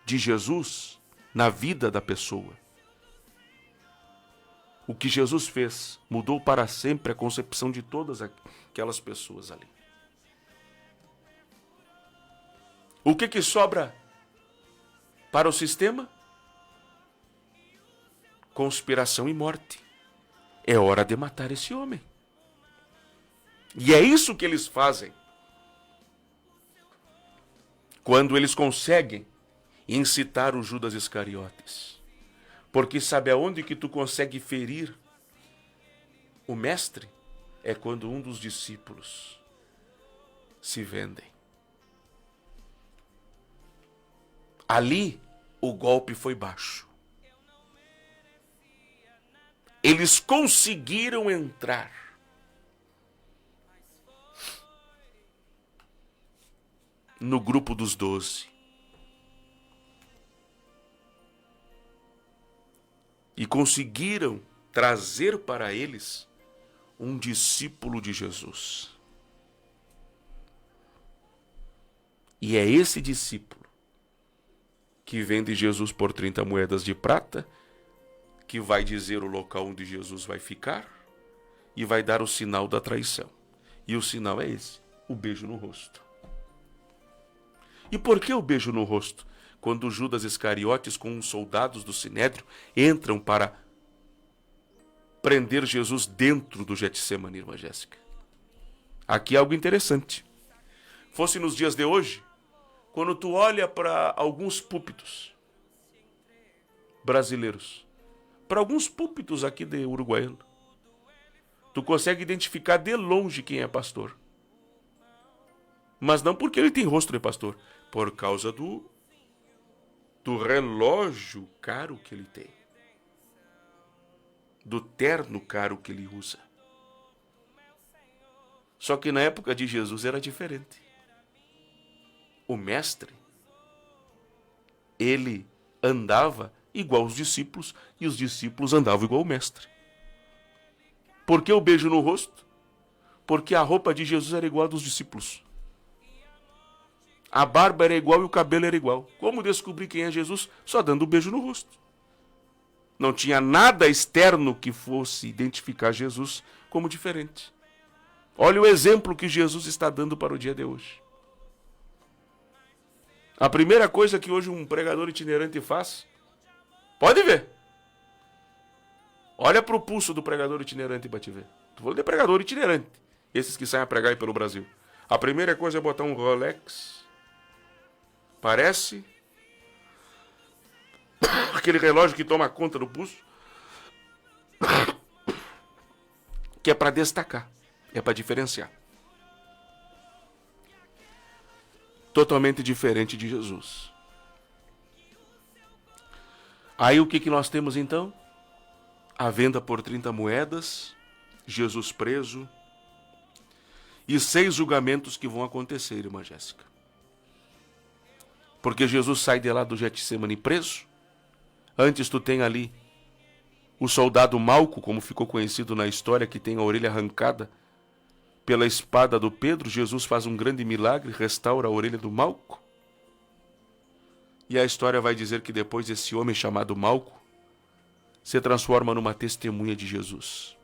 de Jesus na vida da pessoa, o que Jesus fez, mudou para sempre a concepção de todas aquelas pessoas ali. O que sobra para o sistema? Conspiração e morte. É hora de matar esse homem. E é isso que eles fazem. Quando eles conseguem incitar o Judas Iscariotes. Porque sabe aonde que tu consegue ferir o mestre? É quando um dos discípulos se vendem. Ali o golpe foi baixo. Eles conseguiram entrar no grupo dos 12. E conseguiram trazer para eles um discípulo de Jesus. E é esse discípulo que vende Jesus por 30 moedas de prata, que vai dizer o local onde Jesus vai ficar e vai dar o sinal da traição. E o sinal é esse, o beijo no rosto. E por que o beijo no rosto? Quando Judas Iscariotes, com os soldados do Sinédrio, entram para prender Jesus dentro do Getsemane, irmã Jéssica. Aqui é algo interessante. Fosse nos dias de hoje, quando tu olha para alguns púlpitos brasileiros, para alguns púlpitos aqui de Uruguaiano, tu consegue identificar de longe quem é pastor. Mas não porque ele tem rosto de pastor, por causa do relógio caro que ele tem, do terno caro que ele usa. Só que na época de Jesus era diferente. O mestre, ele andava igual os discípulos e os discípulos andavam igual o mestre. Por que o beijo no rosto? Porque a roupa de Jesus era igual a dos discípulos. A barba era igual e o cabelo era igual. Como descobrir quem é Jesus? Só dando um beijo no rosto. Não tinha nada externo que fosse identificar Jesus como diferente. Olha o exemplo que Jesus está dando para o dia de hoje. A primeira coisa que hoje um pregador itinerante faz, pode ver. Olha para o pulso do pregador itinerante para te ver. Estou falando de pregador itinerante. Esses que saem a pregar aí pelo Brasil. A primeira coisa é botar um Rolex. Parece aquele relógio que toma conta do pulso. Que é para destacar. É para diferenciar. Totalmente diferente de Jesus. Aí o que nós temos então? A venda por 30 moedas, Jesus preso e 6 julgamentos que vão acontecer, irmã Jéssica. Porque Jesus sai de lá do Getsemane preso. Antes tu tem ali o soldado Malco, como ficou conhecido na história, que tem a orelha arrancada pela espada do Pedro. Jesus faz um grande milagre, restaura a orelha do Malco. E a história vai dizer que depois esse homem chamado Malco se transforma numa testemunha de Jesus.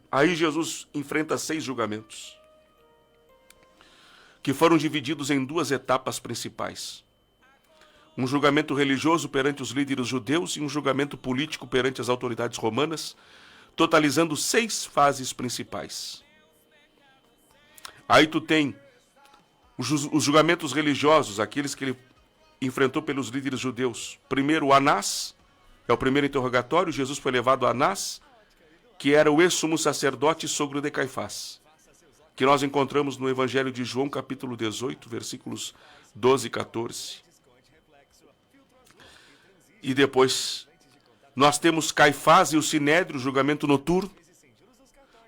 Aí Jesus enfrenta 6 julgamentos, que foram divididos em 2 etapas principais. Um julgamento religioso perante os líderes judeus e um julgamento político perante as autoridades romanas, totalizando 6 fases principais. Aí tu tem os julgamentos religiosos, aqueles que ele enfrentou pelos líderes judeus. Primeiro, Anás, é o primeiro interrogatório. Jesus foi levado a Anás, que era o ex-sumo sacerdote e sogro de Caifás, que nós encontramos no Evangelho de João, capítulo 18, versículos 12 e 14. E depois, nós temos Caifás e o Sinédrio, julgamento noturno.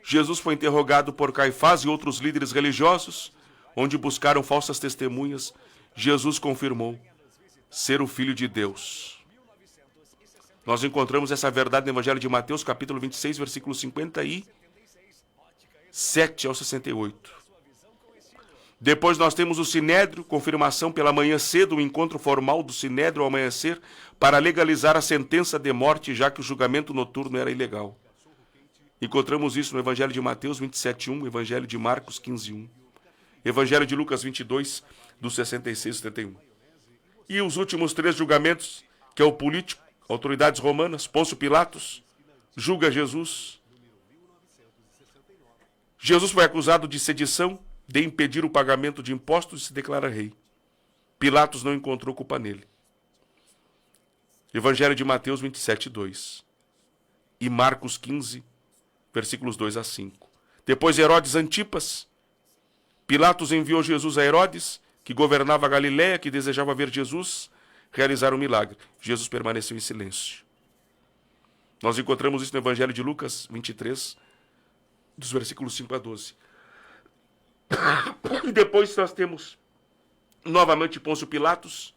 Jesus foi interrogado por Caifás e outros líderes religiosos, onde buscaram falsas testemunhas. Jesus confirmou ser o Filho de Deus. Nós encontramos essa verdade no Evangelho de Mateus, capítulo 26, versículos 57 ao 68. Depois nós temos o Sinédrio, confirmação pela manhã cedo, o encontro formal do Sinédrio ao amanhecer, para legalizar a sentença de morte, já que o julgamento noturno era ilegal. Encontramos isso no Evangelho de Mateus 27:1, Evangelho de Marcos 15:1, Evangelho de Lucas 22, do 66 e 71. E os últimos 3 julgamentos, que é o político, autoridades romanas. Pôncio Pilatos julga Jesus. Jesus foi acusado de sedição, de impedir o pagamento de impostos e se declara rei. Pilatos não encontrou culpa nele. Evangelho de Mateus 27:2 e Marcos 15, versículos 2 a 5. Depois Herodes Antipas. Pilatos enviou Jesus a Herodes, que governava a Galiléia, que desejava ver Jesus realizar um milagre. Jesus permaneceu em silêncio. Nós encontramos isso no Evangelho de Lucas 23, dos versículos 5 a 12. E depois nós temos novamente Pôncio Pilatos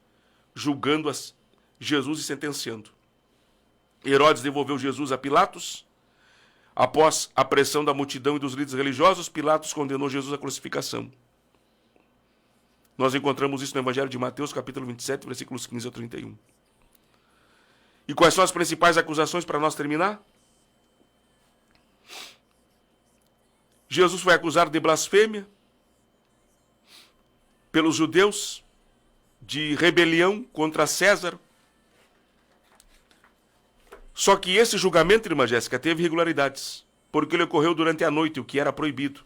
julgando Jesus e sentenciando. Herodes devolveu Jesus a Pilatos. Após a pressão da multidão e dos líderes religiosos, Pilatos condenou Jesus à crucificação. Nós encontramos isso no Evangelho de Mateus, capítulo 27, versículos 15 a 31. E quais são as principais acusações para nós terminar? Jesus foi acusado de blasfêmia pelos judeus, de rebelião contra César. Só que esse julgamento, irmã Jéssica, teve irregularidades, porque ele ocorreu durante a noite, o que era proibido.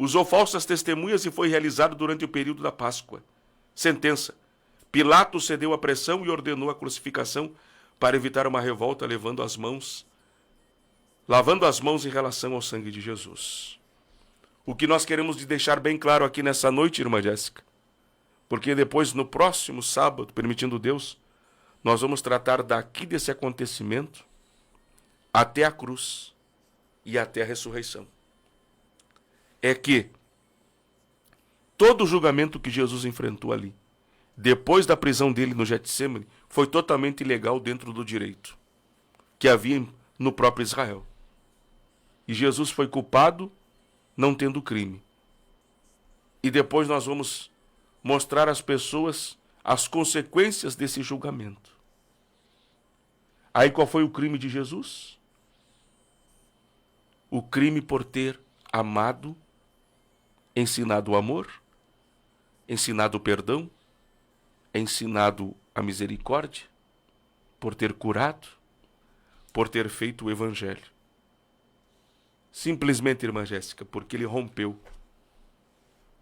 Usou falsas testemunhas e foi realizado durante o período da Páscoa. Sentença: Pilatos cedeu à pressão e ordenou a crucificação para evitar uma revolta, lavando as mãos em relação ao sangue de Jesus. O que nós queremos deixar bem claro aqui nessa noite, irmã Jéssica, porque depois, no próximo sábado, permitindo Deus, nós vamos tratar daqui desse acontecimento até a cruz e até a ressurreição. É que todo o julgamento que Jesus enfrentou ali, depois da prisão dele no Getsemane, foi totalmente ilegal dentro do direito que havia no próprio Israel. E Jesus foi culpado não tendo crime. E depois nós vamos mostrar às pessoas as consequências desse julgamento. Aí qual foi o crime de Jesus? O crime por ter amado, ensinado o amor, ensinado o perdão, ensinado a misericórdia. por ter curado, por ter feito o evangelho. Simplesmente, irmã Jéssica, porque ele rompeu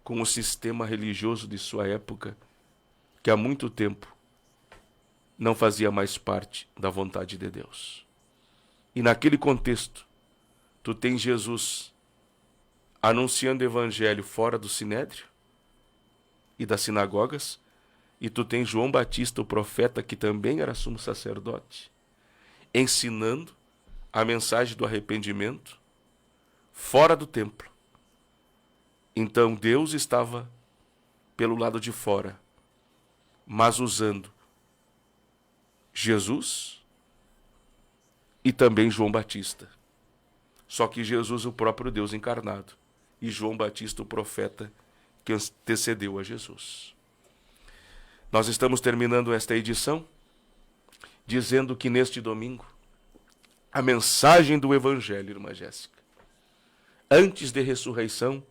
com o sistema religioso de sua época, que há muito tempo não fazia mais parte da vontade de Deus. E naquele contexto, tu tens Jesus anunciando o evangelho fora do sinédrio e das sinagogas, e tu tens João Batista, o profeta, que também era sumo sacerdote, ensinando a mensagem do arrependimento fora do templo. Então Deus estava pelo lado de fora, mas usando Jesus e também João Batista. Só que Jesus, o próprio Deus encarnado, e João Batista, o profeta que antecedeu a Jesus. Nós estamos terminando esta edição dizendo que neste domingo a mensagem do Evangelho, irmã Jéssica, antes de ressurreição,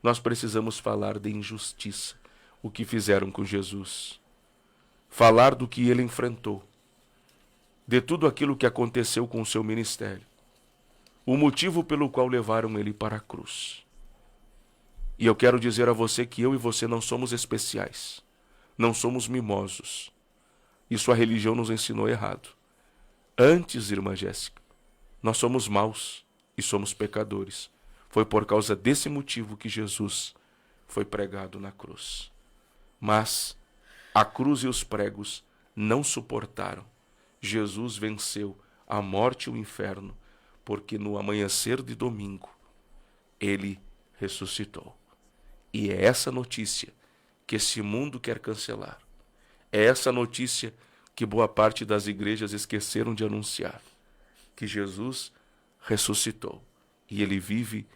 nós precisamos falar de injustiça, o que fizeram com Jesus, falar do que ele enfrentou, de tudo aquilo que aconteceu com o seu ministério, o motivo pelo qual levaram ele para a cruz. E eu quero dizer a você que eu e você não somos especiais, não somos mimosos. Isso a religião nos ensinou errado. Antes, irmã Jéssica, nós somos maus e somos pecadores. Foi por causa desse motivo que Jesus foi pregado na cruz. Mas a cruz e os pregos não suportaram. Jesus venceu a morte e o inferno, porque no amanhecer de domingo ele ressuscitou. E é essa notícia que esse mundo quer cancelar. É essa notícia que boa parte das igrejas esqueceram de anunciar. Que Jesus ressuscitou e ele vive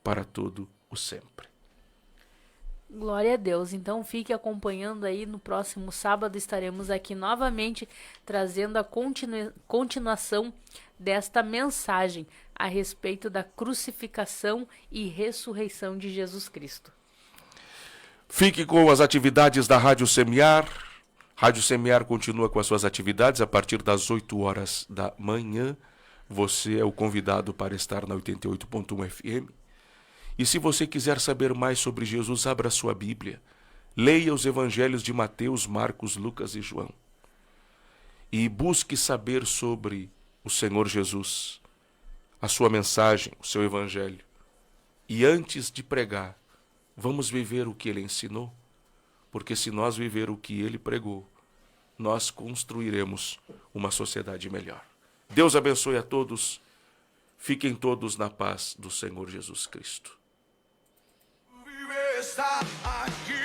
para todo o sempre. Glória a Deus. Então fique acompanhando aí. No próximo sábado estaremos aqui novamente trazendo a continuação desta mensagem a respeito da crucificação e ressurreição de Jesus Cristo. Fique com as atividades da Rádio Semear. Rádio Semear continua com as suas atividades a partir das 8 horas da manhã. Você é o convidado para estar na 88.1 FM. E se você quiser saber mais sobre Jesus, abra sua Bíblia. Leia os evangelhos de Mateus, Marcos, Lucas e João. E busque saber sobre o Senhor Jesus, a sua mensagem, o seu evangelho. E antes de pregar, vamos viver o que ele ensinou, porque se nós viver o que ele pregou, nós construiremos uma sociedade melhor. Deus abençoe a todos. Fiquem todos na paz do Senhor Jesus Cristo. Está aqui.